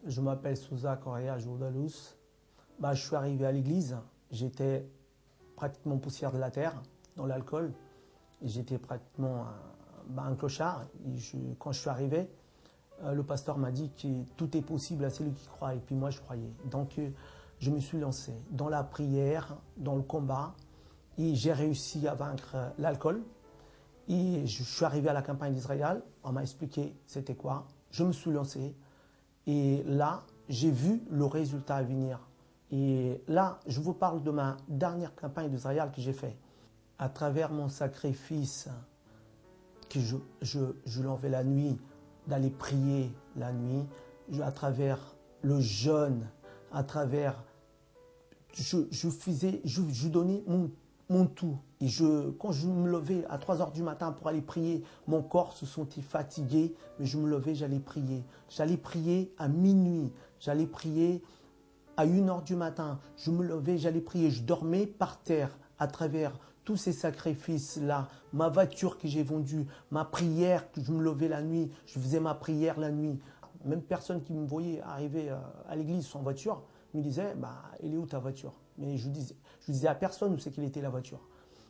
Je m'appelle Souza Correa Jourdalous. Je suis arrivé à l'église, j'étais pratiquement poussière de la terre, dans l'alcool. J'étais pratiquement un clochard. Quand je suis arrivé, le pasteur m'a dit que tout est possible à celui qui croit. Et puis moi, je croyais. Donc, je me suis lancé dans la prière, dans le combat. Et j'ai réussi à vaincre l'alcool. Et je suis arrivé à la campagne d'Israël. On m'a expliqué c'était quoi. Je me suis lancé. Et là, j'ai vu le résultat à venir. Et là, je vous parle de ma dernière campagne d'Israël que j'ai faite. À travers mon sacrifice, que je l'enlevais la nuit, d'aller prier la nuit, à travers le jeûne, à travers... Je donnais mon tout. Et quand je me levais à 3 h du matin pour aller prier, mon corps se sentait fatigué, mais je me levais, j'allais prier. J'allais prier à minuit, j'allais prier à 1 h du matin. Je me levais, j'allais prier. Je dormais par terre à travers tous ces sacrifices-là. Ma voiture que j'ai vendue, ma prière, que je me levais la nuit, je faisais ma prière la nuit. Même personne qui me voyait arriver à l'église sans voiture me disait, elle est où ta voiture? Mais je disais à personne où c'est qu'elle était la voiture.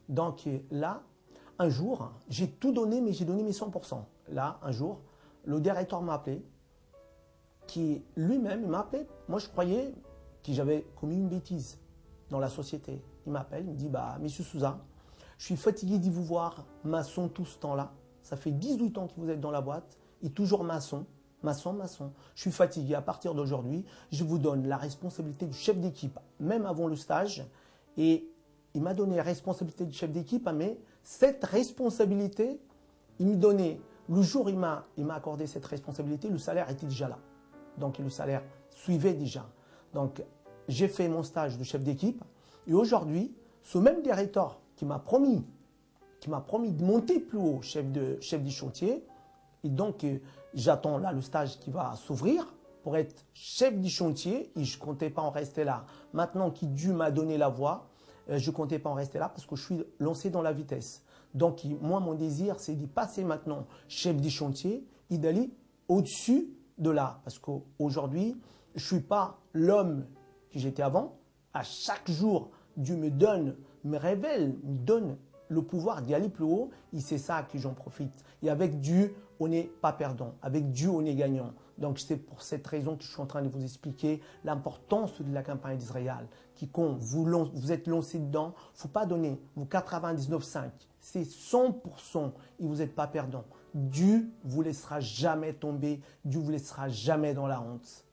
Donc là, un jour, j'ai tout donné, mais j'ai donné mes 100%. Là, un jour, le directeur m'a appelé, qui lui-même m'a appelé. Moi, je croyais que j'avais commis une bêtise dans la société. Il m'appelle, il me dit, Monsieur Souza, je suis fatigué d'y vous voir maçon tout ce temps-là. Ça fait 18 ans que vous êtes dans la boîte et toujours maçon. Maçon. Je suis fatigué. À partir d'aujourd'hui, je vous donne la responsabilité du chef d'équipe, même avant le stage. Et il m'a donné la responsabilité du chef d'équipe, mais cette responsabilité, il me donnait, le jour où il m'a accordé cette responsabilité, le salaire était déjà là. Donc le salaire suivait déjà. Donc j'ai fait mon stage de chef d'équipe. Et aujourd'hui, ce même directeur qui m'a promis de monter plus haut, chef du chantier, et donc, j'attends là le stage qui va s'ouvrir pour être chef du chantier et je ne comptais pas en rester là. Maintenant que Dieu m'a donné la voie, je ne comptais pas en rester là parce que je suis lancé dans la vitesse. Donc, moi, mon désir, c'est d'y passer maintenant chef du chantier et d'aller au-dessus de là. Parce qu'aujourd'hui, je ne suis pas l'homme que j'étais avant. À chaque jour, Dieu me révèle, me donne le pouvoir d'y aller plus haut et c'est ça que j'en profite. Et avec Dieu, on n'est pas perdant. Avec Dieu, on est gagnant. Donc, c'est pour cette raison que je suis en train de vous expliquer l'importance de la campagne d'Israël. Quand vous êtes lancé dedans, il ne faut pas donner vos 99,5. C'est 100% et vous n'êtes pas perdant. Dieu ne vous laissera jamais tomber. Dieu ne vous laissera jamais dans la honte.